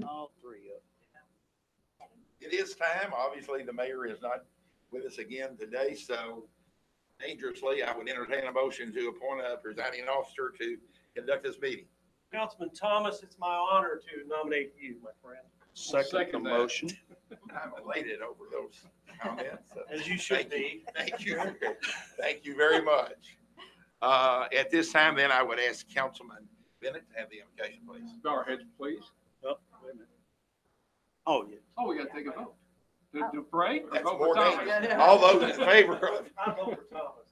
All three of them. It is time. Obviously, the mayor is not with us again today, so dangerously, I would entertain a motion to appoint a presiding officer to conduct this meeting. Councilman Thomas, it's my honor to nominate you, my friend. Second the motion. I'm elated over those comments. As you should be. Thank you. Thank you very much. At this time, then, I would ask Councilman Bennett to have the invocation, please. Bow our heads, please. Oh, wait a minute. Oh, yeah. Oh, we gotta take a vote. To pray or That's vote more for Thomas? dangerous. All those in favor of, I vote for Thomas.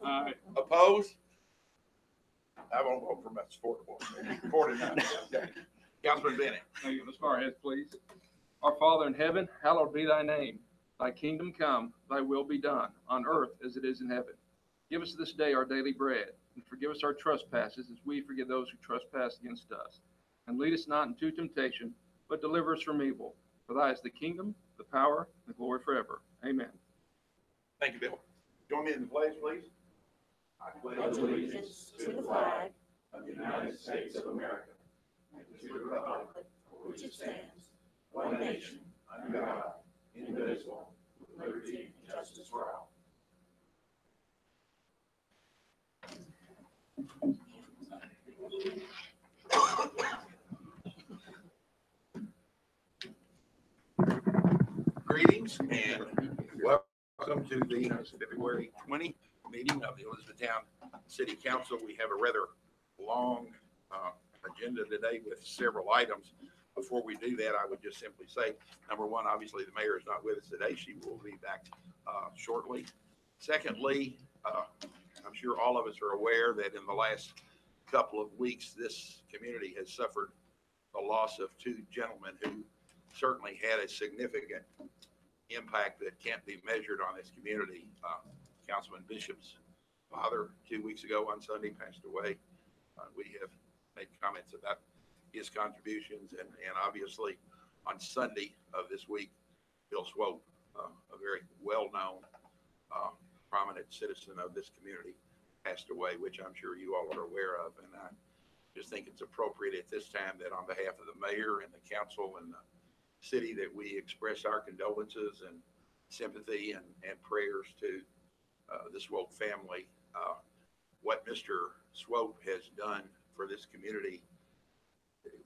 Aye. opposed? I won't vote for much. 49. Okay. Councilman Bennett. Thank you. Let's bow our heads, please. Our Father in heaven, hallowed be thy name. Thy kingdom come, thy will be done, on earth as it is in heaven. Give us this day our daily bread, and forgive us our trespasses as we forgive those who trespass against us. And lead us not into temptation, but deliver us from evil. For thy is the kingdom, the power, and the glory forever. Amen. Thank you, Bill. Join me in the pledge, please. I pledge allegiance to the flag of the United States of America and to the republic for which it stands, one nation, under God, indivisible, with liberty and justice for all. Greetings and welcome to the February 20 meeting of the Elizabethtown City Council. We have a rather long agenda today with several items. Before we do that, I would just simply say, number one, obviously the mayor is not with us today. She will be back shortly. Secondly, I'm sure all of us are aware that in the last couple of weeks, this community has suffered the loss of two gentlemen who certainly had a significant impact that can't be measured on this community. Councilman Bishop's father 2 weeks ago on Sunday passed away. We have made comments about his contributions, and obviously on Sunday of this week, Bill Swope, a very well-known, prominent citizen of this community, passed away, which I'm sure you all are aware of. And I just think it's appropriate at this time that on behalf of the mayor and the council and the city that we express our condolences and sympathy and prayers to the Swope family. What Mr. Swope has done for this community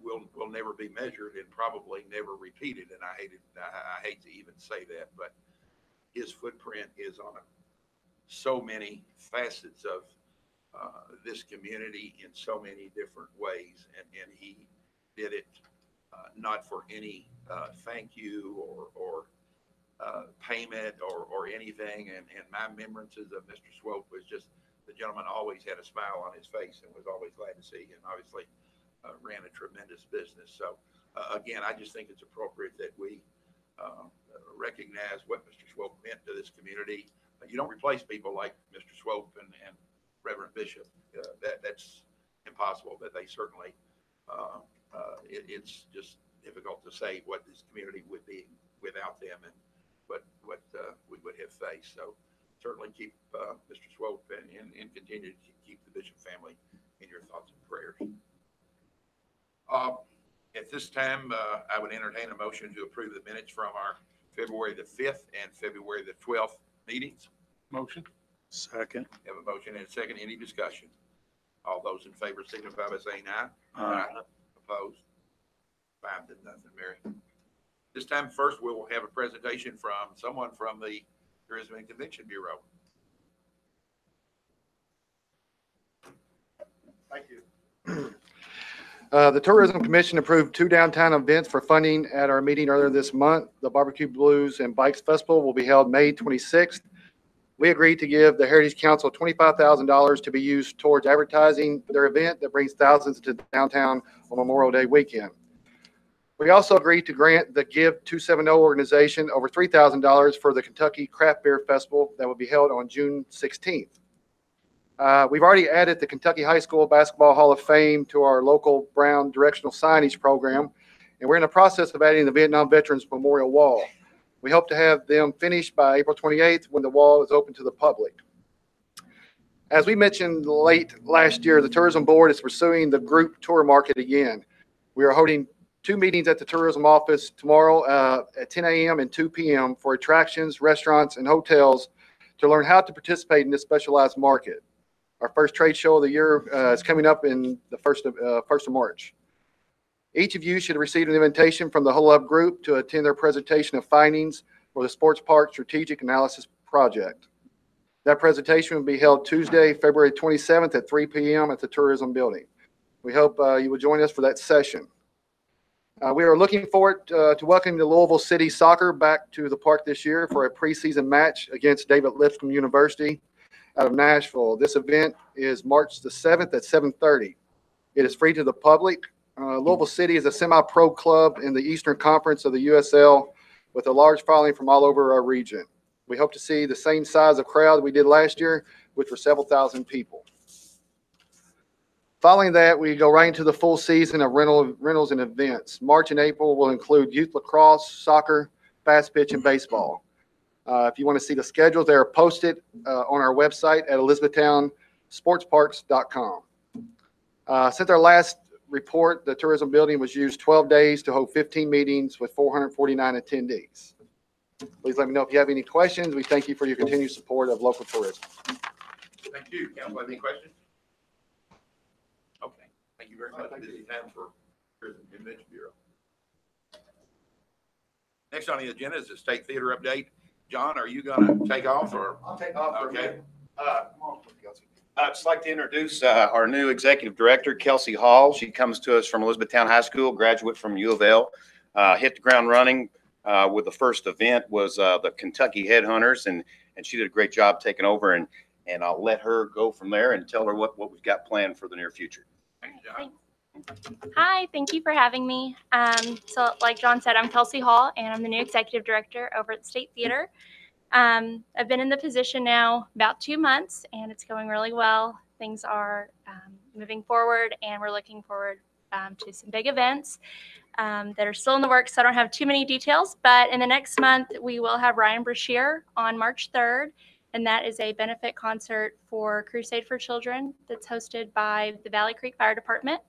will never be measured and probably never repeated. And I hate to even say that, but his footprint is on so many facets of this community in so many different ways. And he did it not for any thank you or payment or anything. And my remembrances of Mr. Swope was just, the gentleman always had a smile on his face and was always glad to see, and obviously ran a tremendous business. So again, I just think it's appropriate that we recognize what Mr. Swope meant to this community. You don't replace people like Mr. Swope and Reverend Bishop. That's impossible, but they certainly, it's just difficult to say what this community would be without them and what we would have faced. So certainly keep Mr. Swope and continue to keep the Bishop family in your thoughts and prayers. At this time, I would entertain a motion to approve the minutes from our February the 5th and February the 12th meetings. Motion. Second. Have a motion and a second. Any discussion? All those in favor signify by saying aye. Aye. Opposed? 5-0, Mary. This time first, we will have a presentation from someone from the Tourism and Convention Bureau. Thank you. The Tourism Commission approved 2 downtown events for funding at our meeting earlier this month. The Barbecue Blues and Bikes Festival will be held May 26th. We agreed to give the Heritage Council $25,000 to be used towards advertising their event that brings thousands to downtown on Memorial Day weekend. We also agreed to grant the Give 270 organization over $3,000 for the Kentucky Craft Beer Festival that will be held on June 16th. We've already added the Kentucky High School Basketball Hall of Fame to our local Brown directional signage program, and we're in the process of adding the Vietnam Veterans Memorial Wall. We hope to have them finished by April 28th when the wall is open to the public. As we mentioned late last year, the Tourism Board is pursuing the group tour market again. We are holding 2 meetings at the tourism office tomorrow at 10 a.m. and 2 p.m. for attractions, restaurants, and hotels to learn how to participate in this specialized market. Our first trade show of the year is coming up in the 1st of March. Each of you should have received an invitation from the Huddle Up Group to attend their presentation of findings for the Sports Park Strategic Analysis Project. That presentation will be held Tuesday, February 27th at 3 p.m. at the Tourism Building. We hope you will join us for that session. We are looking forward to welcoming the Louisville City Soccer back to the park this year for a preseason match against David Lipscomb University out of Nashville. This event is March the 7th at 7:30. It is free to the public. Louisville City is a semi-pro club in the Eastern Conference of the USL with a large following from all over our region. We hope to see the same size of crowd we did last year, which were several thousand people. Following that, we go right into the full season of rentals and events. March and April will include youth lacrosse, soccer, fast pitch, and baseball. If you want to see the schedules, they are posted on our website at elizabethtownsportsparks.com. Since our last report, the tourism building was used 12 days to hold 15 meetings with 449 attendees. Please let me know if you have any questions. We thank you for your continued support of local tourism. Thank you. Council, any questions? Okay. Thank you very much. This is time for Tourism and Convention Bureau. Next on the agenda is the State Theater update. John, are you going to take off or? I'll take off for a Okay. minute. I'd just like to introduce our new executive director, Kelsey Hall. She comes to us from Elizabethtown High School, graduate from U of L. Hit the ground running with the first event was the Kentucky Headhunters, and she did a great job taking over, and I'll let her go from there and tell her what we've got planned for the near future. Thanks, John. Hi, thank you for having me. So like John said, I'm Kelsey Hall, and I'm the new executive director over at the State Theater. I've been in the position now about 2 months, and it's going really well. Things are moving forward, and we're looking forward to some big events that are still in the works. So I don't have too many details, but in the next month, we will have Ryan Brashear on March 3rd, and that is a benefit concert for Crusade for Children that's hosted by the Valley Creek Fire Department.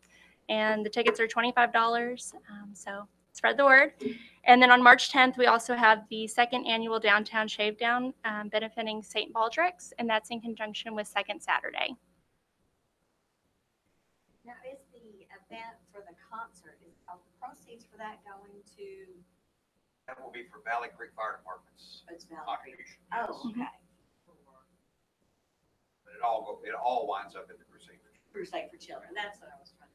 And the tickets are $25, so spread the word. And then on March 10th, we also have the 2nd annual Downtown Shave Down benefiting St. Baldrick's, and that's in conjunction with Second Saturday. Now, is the event for the concert, are the proceeds for that going to? That will be for Valley Creek Fire Department's It's Valley Creek. contribution. Oh, okay. But it all winds up in the Crusade. Crusade for Children. That's what I was trying to.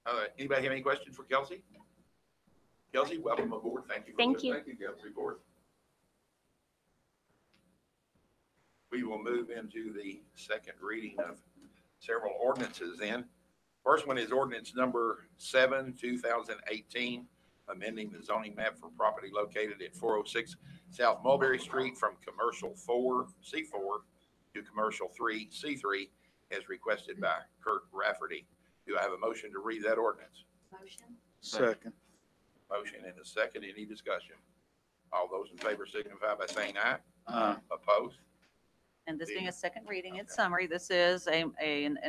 Okay. Anybody have any questions for Kelsey? Kelsey, welcome aboard. Thank you. Thank you. Thank you, Kelsey, aboard. We will move into the second reading of several ordinances then. First one is ordinance number 7, 2018, amending the zoning map for property located at 406 South Mulberry Street from Commercial 4, C4 to Commercial 3, C3, as requested by Kurt Rafferty. Do I have a motion to read that ordinance? Motion. Second. Motion and a second. Any discussion? All those in favor signify by saying aye. Aye. Opposed? And this being a second reading, its summary, this is an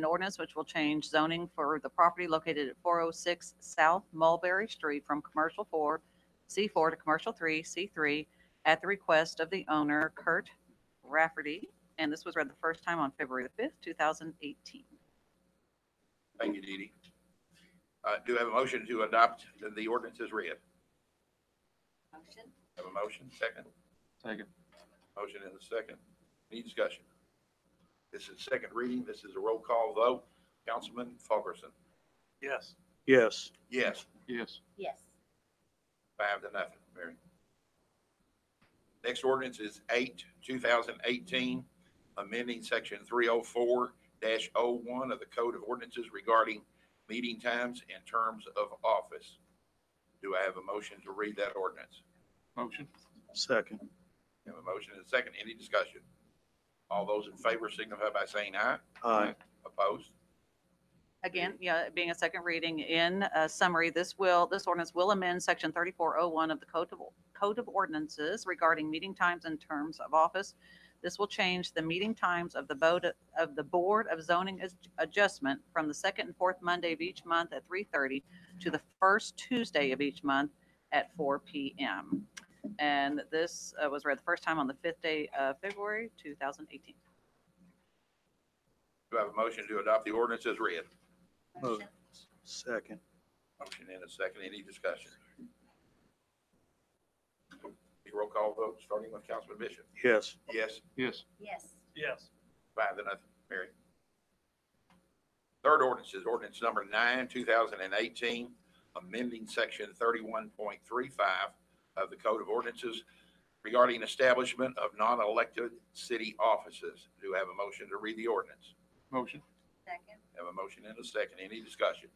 ordinance which will change zoning for the property located at 406 South Mulberry Street from Commercial 4, C4 to Commercial 3, C3, at the request of the owner, Kurt Rafferty. And this was read the first time on February the 5th, 2018. Thank you, Dee Dee. Do I have a motion to adopt the ordinance as read? Motion. Have a motion? Second? Second. Motion and a second. Any discussion? This is second reading. This is a roll call vote. Councilman Fulkerson. Yes. Yes. Yes. Yes. Yes. 5-0, Mary. Next ordinance is 8, 2018, amending section 304-01 of the Code of Ordinances regarding meeting times and terms of office. Do I have a motion to read that ordinance? Motion. Second. Have a motion and a second. Any discussion? All those in favor signify by saying aye. Aye. Opposed? Again, yeah, being a second reading in summary, this ordinance will amend section 3401 of the Code of Ordinances regarding meeting times and terms of office. This will change the meeting times of the Board of Zoning Adjustment from the second and fourth Monday of each month at 3:30 to the first Tuesday of each month at 4 p.m. And this was read the first time on the 5th day of February, 2018. Do I have a motion to adopt the ordinance as read? Motion. Second. Motion and a second. Any discussion? The roll call vote, starting with Councilman Bishop. Yes. Yes. Yes. Yes. Yes. 5-0, Mary. Third ordinance is ordinance number 9, 2018, amending section 31.35 of the Code of Ordinances regarding establishment of non-elected city offices. Do I have a motion to read the ordinance? Motion. Second. Have a motion and a second. Any discussion?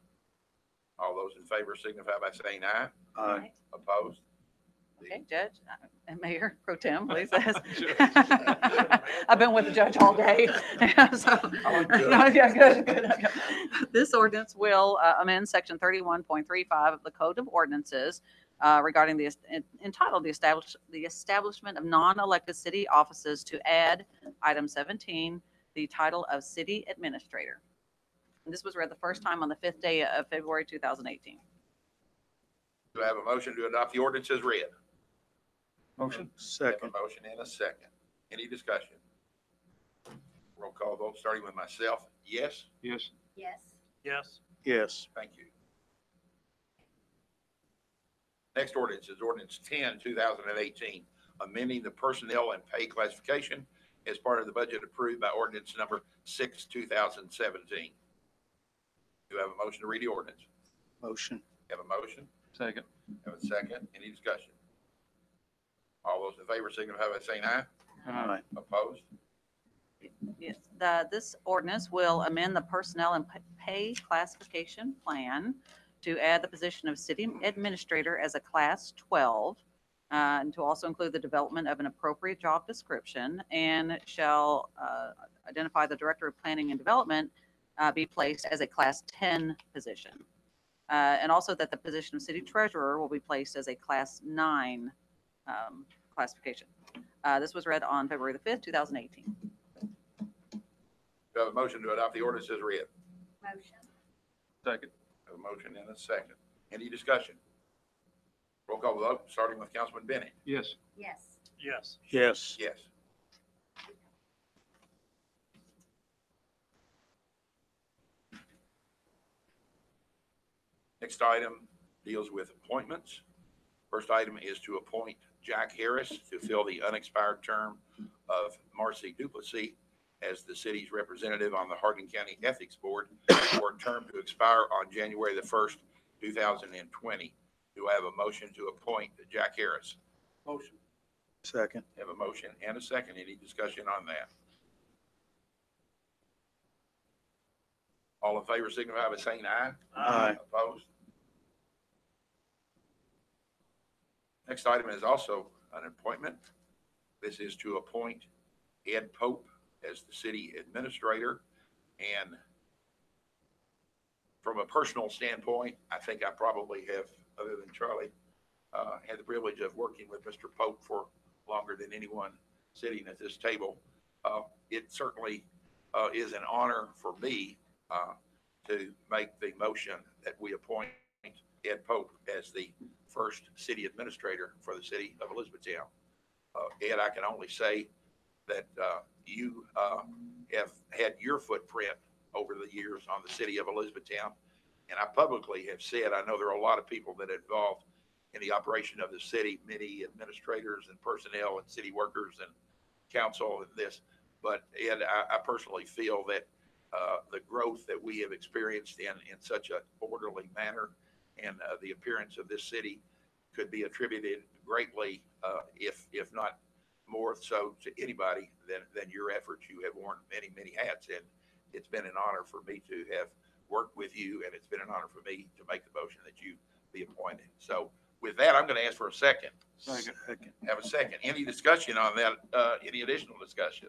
All those in favor signify by saying aye. Aye. Opposed? Okay, Judge, and Mayor Pro Tem, please. I've been with the judge all day. So, yeah, good. This ordinance will amend section 31.35 of the Code of Ordinances regarding entitled the establishment of non-elected city offices to add item 17, the title of city administrator. And this was read the first time on the 5th day of February 2018. Do I have a motion to adopt the ordinance as read? Motion. Have Second. a motion and a second. Any discussion? Roll call vote, starting with myself. Yes? Yes. Yes. Yes. Yes. Thank you. Next ordinance is ordinance 10, 2018, amending the personnel and pay classification as part of the budget approved by ordinance number 6, 2017. Do I have a motion to read the ordinance? Motion. Have a motion? Second. Have a second? Any discussion? All those in favor signify by saying aye. Aye. Opposed? Yes, this ordinance will amend the personnel and pay classification plan to add the position of city administrator as a class 12, and to also include the development of an appropriate job description, and shall identify the director of planning and development be placed as a class 10 position. And also that the position of city treasurer will be placed as a class 9 classification. This was read on February the 5th, 2018. Do I have a motion to adopt the ordinance as read? Motion. Second. Have a motion and a second. Any discussion? Roll call vote, starting with Councilman Bennett. Yes. Yes. Yes. Yes. Yes. Next item deals with appointments. First item is to appoint Jack Harris to fill the unexpired term of Marcy Duplessis as the city's representative on the Hardin County Ethics Board for a term to expire on January the 1st, 2020. Do I have a motion to appoint Jack Harris? Motion. Second. Have a motion and a second. Any discussion on that? All in favor signify by saying aye. Aye. Opposed? Next item is also an appointment. This is to appoint Ed Pope as the city administrator. And from a personal standpoint, I think I probably have, other than Charlie, had the privilege of working with Mr. Pope for longer than anyone sitting at this table. It certainly is an honor for me to make the motion that we appoint Ed Pope as the first city administrator for the city of Elizabethtown. Ed, I can only say that you have had your footprint over the years on the city of Elizabethtown. And I publicly have said, I know there are a lot of people that are involved in the operation of the city, many administrators and personnel and city workers and council and this. But Ed, I personally feel that the growth that we have experienced in such an orderly manner and the appearance of this city could be attributed greatly, if not more so to anybody than your efforts. You have worn many, many hats, and it's been an honor for me to have worked with you, and it's been an honor for me to make the motion that you be appointed. So with that, I'm going to ask for a second. Second. Have a second. Any discussion on that? Any additional discussion?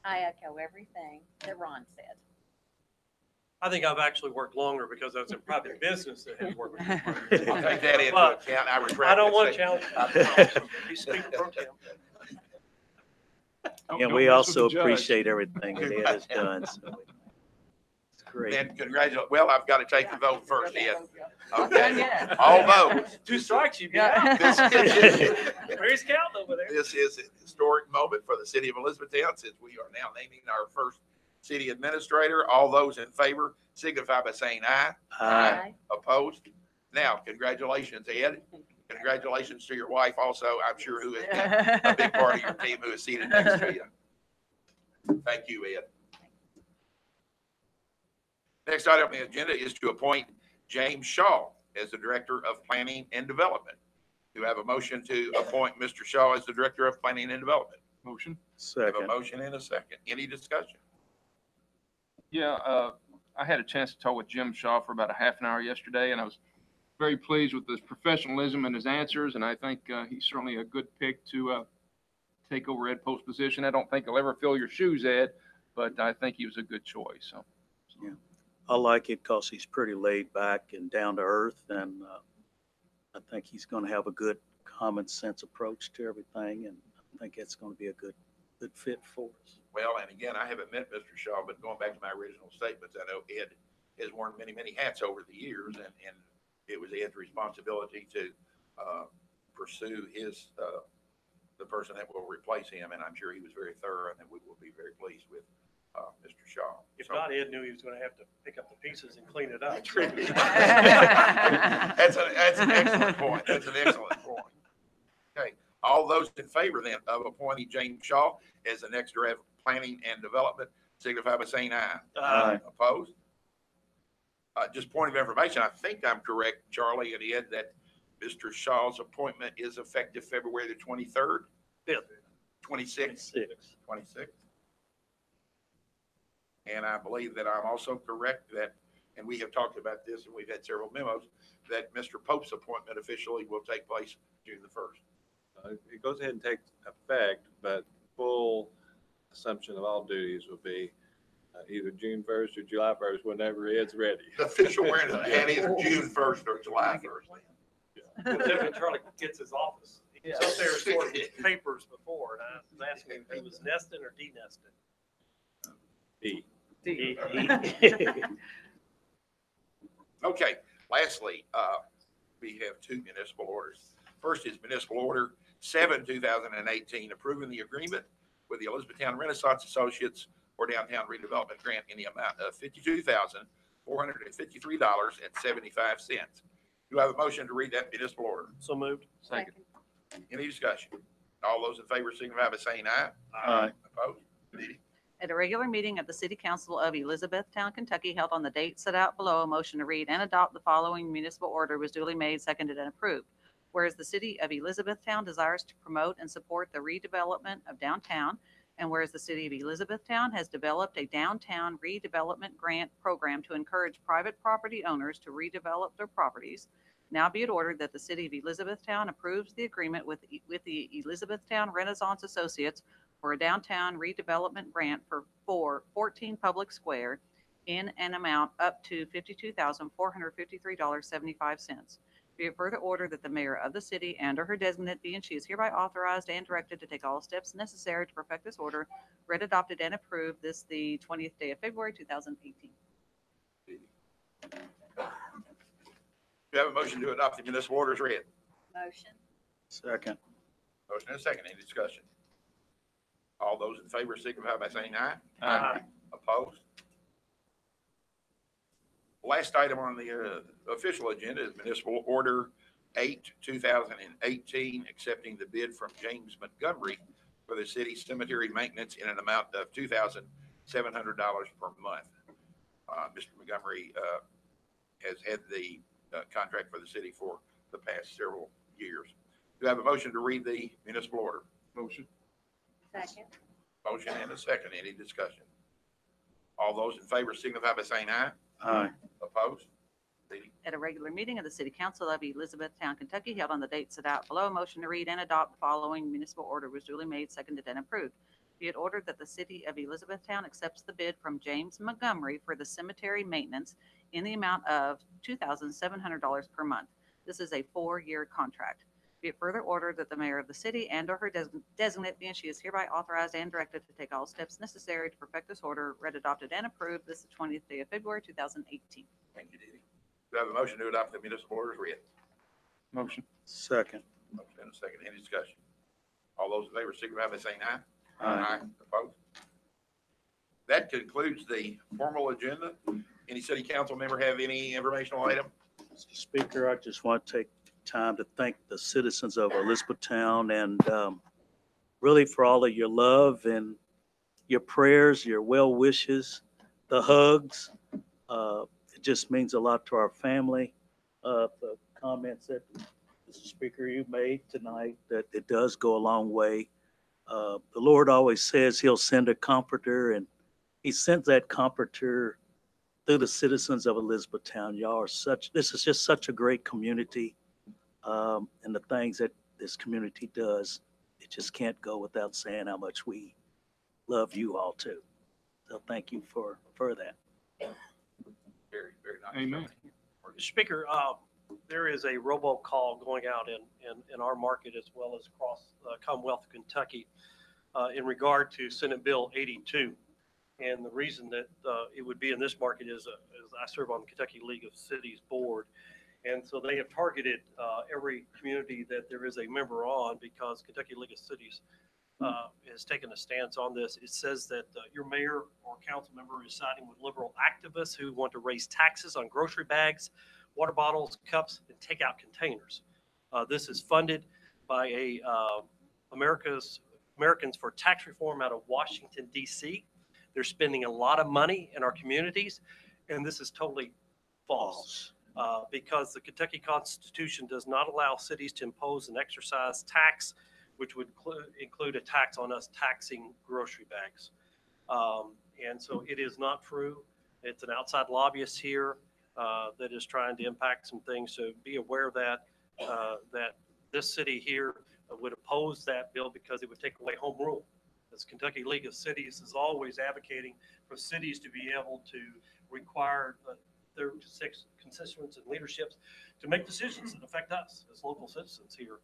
I echo everything that Ron said. I think I've actually worked longer because I was in private business that had worked. I'll take that into But account. I regret I don't want to that challenge. You speak pro tem. And Don't we mess with also the judge. appreciate everything that Ed has done. So it's great. Then congratulations. Well, I've got to take the vote first, Ed. Done Okay. yet. All votes. 2 strikes, you Yeah. Where's Count over there? This is a historic moment for the city of Elizabethtown since we are now naming our first city administrator. All those in favor signify by saying aye. Aye. Opposed? Now, congratulations, Ed. Congratulations to your wife also, I'm sure, who has been a big part of your team, who is seated next to you. Thank you, Ed. Next item on the agenda is to appoint James Shaw as the Director of Planning and Development. Do you have a motion to appoint Mr. Shaw as the Director of Planning and Development? Motion. We have a Second. motion and a second. Any discussion? Yeah, I had a chance to talk with Jim Shaw for about a half an hour yesterday, and I was very pleased with his professionalism and his answers, and I think he's certainly a good pick to take over Ed Pope's position. I don't think he'll ever fill your shoes, Ed, but I think he was a good choice. So. I like it because he's pretty laid back and down to earth, and I think he's going to have a good common sense approach to everything, and I think it's going to be a good fit for us. Well, and again, I haven't met Mr. Shaw, but going back to my original statements, I know Ed has worn many, many hats over the years, and it was Ed's responsibility to pursue his the person that will replace him, and I'm sure he was very thorough, and that we will be very pleased with Mr. Shaw. If So- not, Ed knew he was going to have to pick up the pieces and clean it up. That's an excellent point. That's an excellent point. Okay, all those in favor then of appointing James Shaw as the next Director of Planning and Development signify by saying aye. Aye. Opposed? Just point of information, I think I'm correct, Charlie and Ed, that Mr. Shaw's appointment is effective February the 23rd, Fifth. 26th, 26. And I believe that I'm also correct that, and we have talked about this and we've had several memos, that Mr. Pope's appointment officially will take place June the 1st. It goes ahead and takes effect, but full assumption of all duties will be either June 1st or July 1st, whenever Ed's ready. The official wearing of the hat is June 1st or July 1st. Well, then when Charlie gets his office, he was up there sorting his papers before, and I was asking him if he was nesting or de-nesting. Okay, lastly, we have two municipal orders. First is Municipal Order 7, 2018, approving the agreement with the Elizabethtown Renaissance Associates for downtown redevelopment grant in the amount of $52,453.75. Do I have a motion to read that municipal order? So moved. Second. Any discussion? All those in favor signify by saying aye. Aye. Opposed? At a regular meeting of the City Council of Elizabethtown, Kentucky, held on the date set out below, a motion to read and adopt the following municipal order was duly made, seconded, and approved. Whereas the City of Elizabethtown desires to promote and support the redevelopment of downtown, and whereas the City of Elizabethtown has developed a downtown redevelopment grant program to encourage private property owners to redevelop their properties, now be it ordered that the City of Elizabethtown approves the agreement with the Elizabethtown Renaissance Associates for a downtown redevelopment grant for 14 Public Square in an amount up to $52,453.75. Be it further ordered that the mayor of the city and/or her designate be and she is hereby authorized and directed to take all steps necessary to perfect this order, read, adopted, and approved this the 20th day of February, 2018. Do you have a motion to adopt the municipal orders read? Motion. Second. Motion and a second. Any discussion? All those in favor signify by saying aye. Aye. Opposed? Last item on the official agenda is Municipal Order 8, 2018, accepting the bid from James Montgomery for the city cemetery maintenance in an amount of $2,700 per month. Mr. Montgomery has had the contract for the city for the past several years. Do I have a motion to read the municipal order? Motion. Second. Motion and a second. Any discussion? All those in favor signify by saying aye. Aye. Opposed? Didi? At a regular meeting of the City Council of Elizabethtown, Kentucky, held on the date set out below, a motion to read and adopt the following municipal order was duly made, seconded, and approved. Be it ordered that the City of Elizabethtown accepts the bid from James Montgomery for the cemetery maintenance in the amount of $2,700 per month. This is a 4-year contract. Be it further ordered that the mayor of the city and/or her designate be and she is hereby authorized and directed to take all steps necessary to perfect this order, read, adopted, and approved this the 20th day of February, 2018. Thank you, Didi. Do I have a motion to adopt the municipal orders read? Motion. Second. Motion and a second. Any discussion? All those in favor signify by saying aye. Aye. Opposed? That concludes the formal agenda. Any city council member have any informational item? Mr. Speaker, I just want to take time to thank the citizens of Elizabethtown and really for all of your love and your prayers, your well wishes, the hugs. It just means a lot to our family. The comments that Mr. Speaker you made tonight, that it does go a long way. The Lord always says he'll send a comforter, and he sent that comforter through the citizens of Elizabethtown. Y'all are this is just such a great community. And the things that this community does, it just can't go without saying how much we love you all too. So thank you for that. Very, very nice. Amen. Speaker, there is a robocall going out in our market as well as across the Commonwealth of Kentucky in regard to Senate Bill 82. And the reason that it would be in this market is I serve on the Kentucky League of Cities board. And so they have targeted every community that there is a member on, because Kentucky League of Cities has taken a stance on this. It says that your mayor or council member is siding with liberal activists who want to raise taxes on grocery bags, water bottles, cups, and takeout containers. This is funded by Americans for Tax Reform out of Washington, D.C. They're spending a lot of money in our communities, and this is totally false. Because the Kentucky Constitution does not allow cities to impose an excise tax, which would include a tax on us taxing grocery bags. And so it is not true. It's an outside lobbyist here that is trying to impact some things. So be aware of that, that this city here would oppose that bill because it would take away home rule. As Kentucky League of Cities is always advocating for cities to be able to require their constituents and leaderships to make decisions that affect us as local citizens here,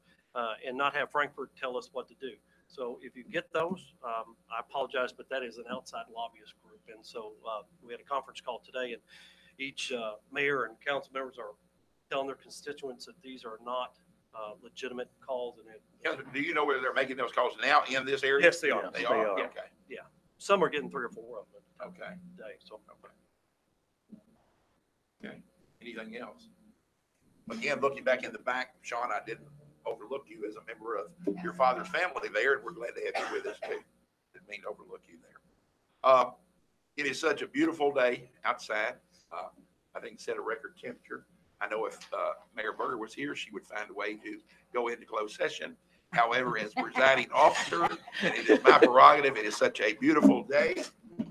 and not have Frankfurt tell us what to do. So if you get those, I apologize, but that is an outside lobbyist group. And so we had a conference call today, and each mayor and council members are telling their constituents that these are not legitimate calls. And Do you know whether they're making those calls now in this area? yes, they are. They are? Yeah. Okay. Yeah. Some are getting 3 or 4 of them Okay. a day. So. Okay. Anything else? Again, looking back in the back, Sean, I didn't overlook you as a member of your father's family there, and we're glad to have you with us too. Didn't mean to overlook you there. It is such a beautiful day outside. I think set a record temperature. I know if Mayor Berger was here, she would find a way to go into closed session. However, as presiding officer, and it is my prerogative, it is such a beautiful day.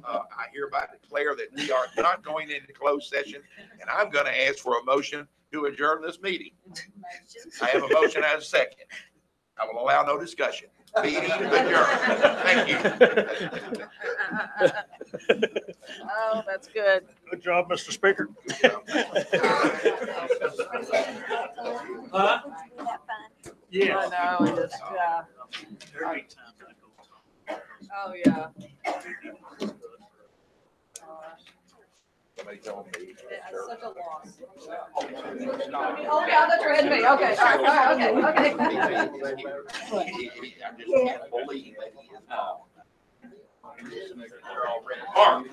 I hereby declare that we are not going into closed session, and I'm going to ask for a motion to adjourn this meeting. I have a motion and a second. I will allow no discussion. Meeting adjourned. Thank you. Oh, that's good. Good job, Mr. Speaker. Huh? I know, it just, yeah. Oh, yeah. Somebody told me. It's such a loss. Oh, yeah, that's right, me, okay, all right, okay. I just can't believe that he is. Mark,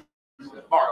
Mark,